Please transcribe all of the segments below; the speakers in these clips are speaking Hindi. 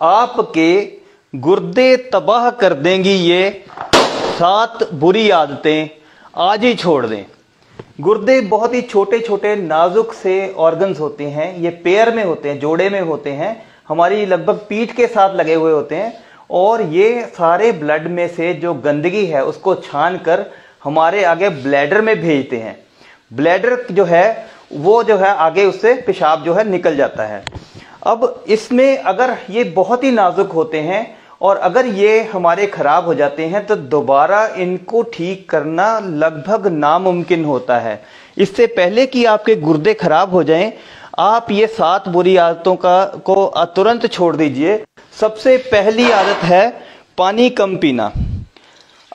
आपके गुर्दे तबाह कर देंगी ये 7 बुरी आदतें, आज ही छोड़ दें। गुर्दे बहुत ही छोटे छोटे नाजुक से ऑर्गन्स होते हैं, ये पेयर में होते हैं, जोड़े में होते हैं, हमारी लगभग पीठ के साथ लगे हुए होते हैं और ये सारे ब्लड में से जो गंदगी है उसको छान कर हमारे आगे ब्लैडर में भेजते हैं। ब्लैडर जो है वो जो है आगे उससे पेशाब जो है निकल जाता है। अब इसमें अगर ये बहुत ही नाजुक होते हैं और अगर ये हमारे खराब हो जाते हैं तो दोबारा इनको ठीक करना लगभग नामुमकिन होता है। इससे पहले कि आपके गुर्दे खराब हो जाएं, आप ये 7 बुरी आदतों को तुरंत छोड़ दीजिए। सबसे पहली आदत है पानी कम पीना।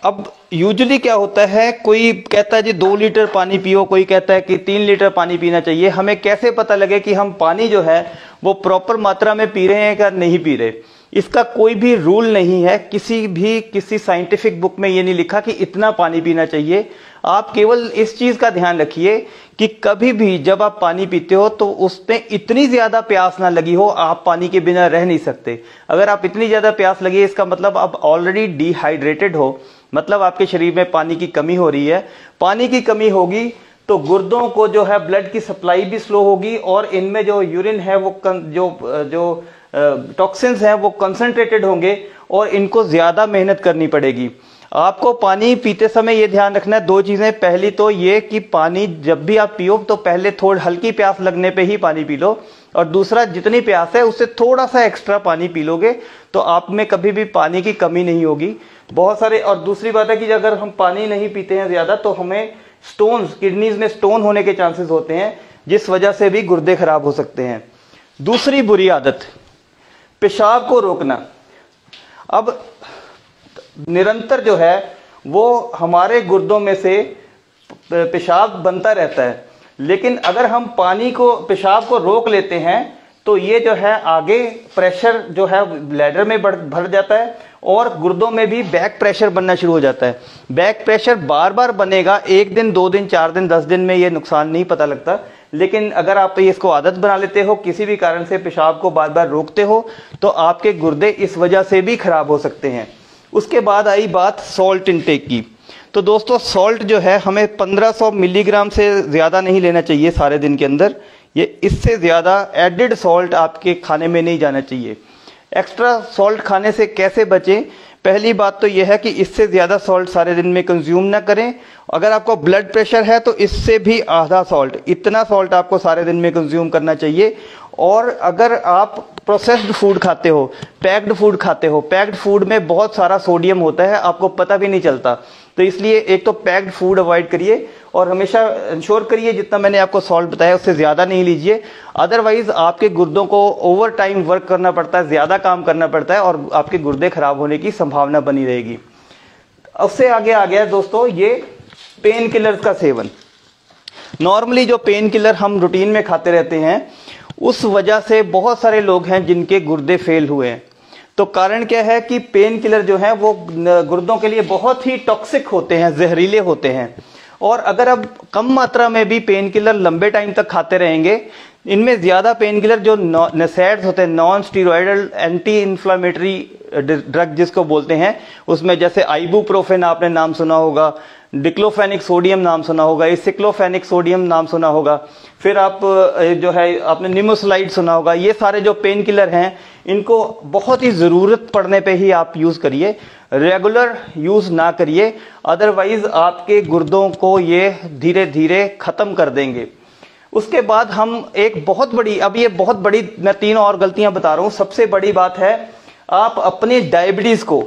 अब यूजुअली क्या होता है, कोई कहता है जी 2 लीटर पानी पियो, कोई कहता है कि 3 लीटर पानी पीना चाहिए। हमें कैसे पता लगे कि हम पानी जो है वो प्रॉपर मात्रा में पी रहे हैं या नहीं पी रहे? इसका कोई भी रूल नहीं है, किसी साइंटिफिक बुक में ये नहीं लिखा कि इतना पानी पीना चाहिए। आप केवल इस चीज का ध्यान रखिए कि कभी भी जब आप पानी पीते हो तो उसमें इतनी ज्यादा प्यास ना लगी हो, आप पानी के बिना रह नहीं सकते। अगर आप इतनी ज्यादा प्यास लगी है इसका मतलब आप ऑलरेडी डिहाइड्रेटेड हो, मतलब आपके शरीर में पानी की कमी हो रही है। पानी की कमी होगी तो गुर्दों को जो है ब्लड की सप्लाई भी स्लो होगी और इनमें जो यूरिन है वो जो टॉक्सिन्स हैं वो कंसंट्रेटेड होंगे और इनको ज्यादा मेहनत करनी पड़ेगी। आपको पानी पीते समय ये ध्यान रखना है 2 चीजें। पहली तो ये कि पानी जब भी आप पियो तो पहले थोड़ी हल्की प्यास लगने पे ही पानी पी लो, और दूसरा जितनी प्यास है उससे थोड़ा सा एक्स्ट्रा पानी पी लोगे तो आप में कभी भी पानी की कमी नहीं होगी। बहुत सारे, और दूसरी बात है कि अगर हम पानी नहीं पीते हैं ज्यादा तो हमें स्टोन्स, किडनीज में स्टोन होने के चांसेस होते हैं, जिस वजह से भी गुर्दे खराब हो सकते हैं। दूसरी बुरी आदत, पेशाब को रोकना। अब निरंतर जो है वो हमारे गुर्दों में से पेशाब बनता रहता है, लेकिन अगर हम पेशाब को रोक लेते हैं तो ये जो है आगे प्रेशर जो है ब्लैडर में भर जाता है और गुर्दों में भी बैक प्रेशर बनना शुरू हो जाता है। बैक प्रेशर बार बार बनेगा, 1 दिन 2 दिन 4 दिन 10 दिन में ये नुकसान नहीं पता लगता, लेकिन अगर आप इसको आदत बना लेते हो, किसी भी कारण से पेशाब को बार बार रोकते हो तो आपके गुर्दे इस वजह से भी खराब हो सकते हैं। उसके बाद आई बात सॉल्ट इनटेक की। तो दोस्तों सॉल्ट जो है हमें 1500 मिलीग्राम से ज़्यादा नहीं लेना चाहिए सारे दिन के अंदर। ये इससे ज़्यादा एडिड सॉल्ट आपके खाने में नहीं जाना चाहिए। एक्स्ट्रा सॉल्ट खाने से कैसे बचें? पहली बात तो यह है कि इससे ज़्यादा सॉल्ट सारे दिन में कंज्यूम ना करें। अगर आपको ब्लड प्रेशर है तो इससे भी आधा सॉल्ट, इतना सॉल्ट आपको सारे दिन में कंज्यूम करना चाहिए। और अगर आप प्रोसेस्ड फूड खाते हो, पैक्ड फूड खाते हो, पैक्ड फूड में बहुत सारा सोडियम होता है, आपको पता भी नहीं चलता। तो इसलिए एक तो पैक्ड फूड अवॉइड करिए और हमेशा इंश्योर करिए जितना मैंने आपको सॉल्ट बताया उससे ज़्यादा नहीं लीजिए। अदरवाइज आपके गुर्दों को ओवर टाइम वर्क करना पड़ता है, ज़्यादा काम करना पड़ता है और आपके गुर्दे खराब होने की संभावना बनी रहेगी। उससे आगे आ गया दोस्तों ये पेन किलर्स का सेवन। नॉर्मली जो पेन किलर हम रूटीन में खाते रहते हैं उस वजह से बहुत सारे लोग हैं जिनके गुर्दे फेल हुए हैं। तो कारण क्या है कि पेन किलर जो है वो गुर्दों के लिए बहुत ही टॉक्सिक होते हैं, जहरीले होते हैं। और अगर आप कम मात्रा में भी पेन किलर लंबे टाइम तक खाते रहेंगे, इनमें ज्यादा पेन किलर जो नसैड्स होते हैं, non steroidal anti inflammatory drug जिसको बोलते हैं, उसमें जैसे आइबुप्रोफेन आपने नाम सुना होगा, डिक्लोफेनिक सोडियम नाम सुना होगा, सिक्लोफेनिक सोडियम नाम सुना होगा, फिर आप जो है आपने निमोसलाइड सुना होगा। ये सारे जो पेन किलर हैं इनको बहुत ही जरूरत पड़ने पे ही आप यूज करिए, रेगुलर यूज ना करिए, अदरवाइज आपके गुर्दों को ये धीरे धीरे खत्म कर देंगे। उसके बाद हम एक बहुत बड़ी, अब ये बहुत बड़ी, मैं 3 और गलतियां बता रहा हूं। सबसे बड़ी बात है आप अपने डायबिटीज को,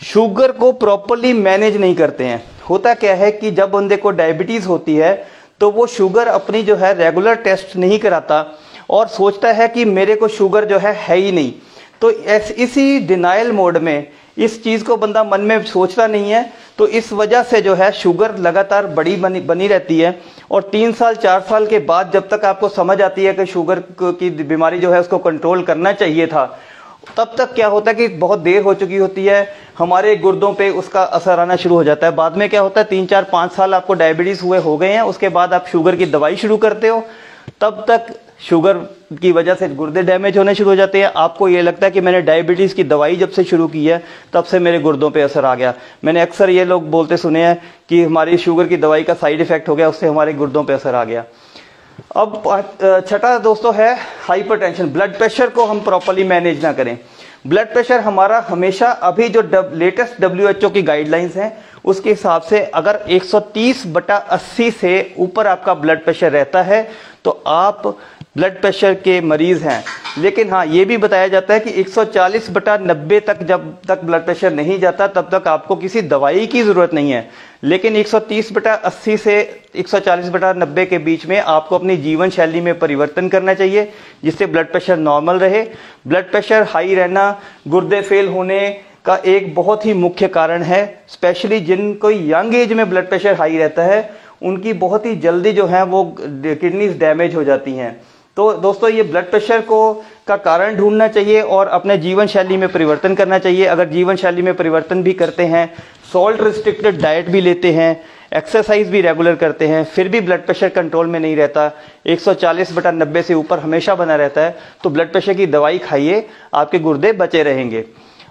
शुगर को प्रॉपरली मैनेज नहीं करते हैं। होता क्या है कि जब बंदे को डायबिटीज होती है तो वो शुगर अपनी जो है रेगुलर टेस्ट नहीं कराता और सोचता है कि मेरे को शुगर जो है ही नहीं। तो इसी डिनायल मोड में इस चीज को बंदा मन में सोचता नहीं है, तो इस वजह से जो है शुगर लगातार बनी रहती है। और 3 साल 4 साल के बाद जब तक आपको समझ आती है कि शुगर की बीमारी जो है उसको कंट्रोल करना चाहिए था, तब तक क्या होता है कि बहुत देर हो चुकी होती है, हमारे गुर्दों पे उसका असर आना शुरू हो जाता है। बाद में क्या होता है 3 4 5 साल आपको डायबिटीज हुए हो गए हैं, उसके बाद आप शुगर की दवाई शुरू करते हो, तब तक शुगर की वजह से गुर्दे डैमेज होने शुरू हो जाते हैं। आपको ये लगता है कि मैंने डायबिटीज़ की दवाई जब से शुरू की है तब से मेरे गुर्दों पे असर आ गया। मैंने अक्सर ये लोग बोलते सुने हैं कि हमारी शुगर की दवाई का साइड इफेक्ट हो गया, उससे हमारे गुर्दों पे असर आ गया। अब छठा दोस्तों है हाइपरटेंशन। ब्लड प्रेशर को हम प्रॉपर्ली मैनेज ना करें। ब्लड प्रेशर हमारा हमेशा, अभी जो लेटेस्ट WHO की गाइडलाइंस हैं उसके हिसाब से अगर 130/80 से ऊपर आपका ब्लड प्रेशर रहता है तो आप ब्लड प्रेशर के मरीज हैं। लेकिन हाँ, ये भी बताया जाता है कि 140/90 तक जब तक ब्लड प्रेशर नहीं जाता तब तक आपको किसी दवाई की जरूरत नहीं है। लेकिन 130/80 से 140/90 के बीच में आपको अपनी जीवन शैली में परिवर्तन करना चाहिए जिससे ब्लड प्रेशर नॉर्मल रहे। ब्लड प्रेशर हाई रहना गुर्दे फेल होने का एक बहुत ही मुख्य कारण है। स्पेशली जिनको यंग एज में ब्लड प्रेशर हाई रहता है उनकी बहुत ही जल्दी जो है वो किडनीज डैमेज हो जाती हैं। तो दोस्तों, ये ब्लड प्रेशर का कारण ढूंढना चाहिए और अपने जीवन शैली में परिवर्तन करना चाहिए। अगर जीवन शैली में परिवर्तन भी करते हैं, सॉल्ट रिस्ट्रिक्टेड डाइट भी लेते हैं, एक्सरसाइज भी रेगुलर करते हैं, फिर भी ब्लड प्रेशर कंट्रोल में नहीं रहता, 140/90 से ऊपर हमेशा बना रहता है, तो ब्लड प्रेशर की दवाई खाइए, आपके गुर्दे बचे रहेंगे।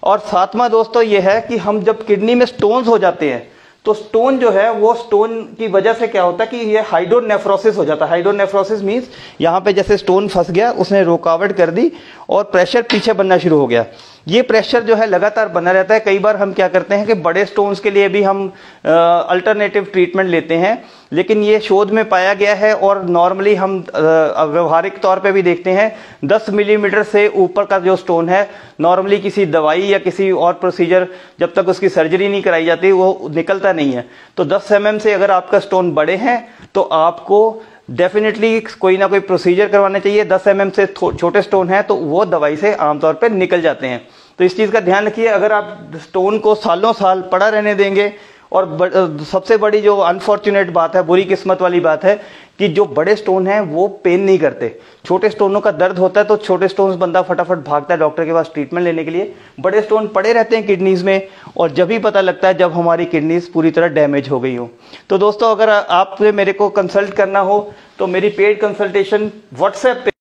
और सातवां दोस्तों ये है कि हम जब किडनी में स्टोन्स हो जाते हैं तो स्टोन जो है वो स्टोन की वजह से क्या होता है कि ये हाइड्रोनेफ्रोसिस हो जाता है। हाइड्रोनेफ्रोसिस मींस यहाँ पे जैसे स्टोन फंस गया, उसने रुकावट कर दी और प्रेशर पीछे बनना शुरू हो गया। ये प्रेशर जो है लगातार बना रहता है। कई बार हम क्या करते हैं कि बड़े स्टोन्स के लिए भी हम अल्टरनेटिव ट्रीटमेंट लेते हैं, लेकिन ये शोध में पाया गया है और नॉर्मली हम व्यवहारिक तौर पे भी देखते हैं 10 मिलीमीटर से ऊपर का जो स्टोन है नॉर्मली किसी दवाई या किसी और प्रोसीजर जब तक उसकी सर्जरी नहीं कराई जाती वो निकलता नहीं है। तो 10 mm से अगर आपका स्टोन बड़े हैं तो आपको डेफिनेटली कोई ना कोई प्रोसीजर करवाना चाहिए। 10 mm से छोटे स्टोन है तो वो दवाई से आमतौर पर निकल जाते हैं। तो इस चीज का ध्यान रखिए। अगर आप स्टोन को सालों साल पड़ा रहने देंगे, और सबसे बड़ी जो अनफॉर्चुनेट बात है, बुरी किस्मत वाली बात है कि जो बड़े स्टोन हैं वो पेन नहीं करते। छोटे स्टोनों का दर्द होता है तो छोटे स्टोन्स बंदा फटाफट भागता है डॉक्टर के पास ट्रीटमेंट लेने के लिए। बड़े स्टोन पड़े रहते हैं किडनीज में और जब ही पता लगता है जब हमारी किडनीज पूरी तरह डैमेज हो गई हो। तो दोस्तों, अगर आपसे मेरे को कंसल्ट करना हो तो मेरी पेड कंसल्टेशन व्हाट्सएप पे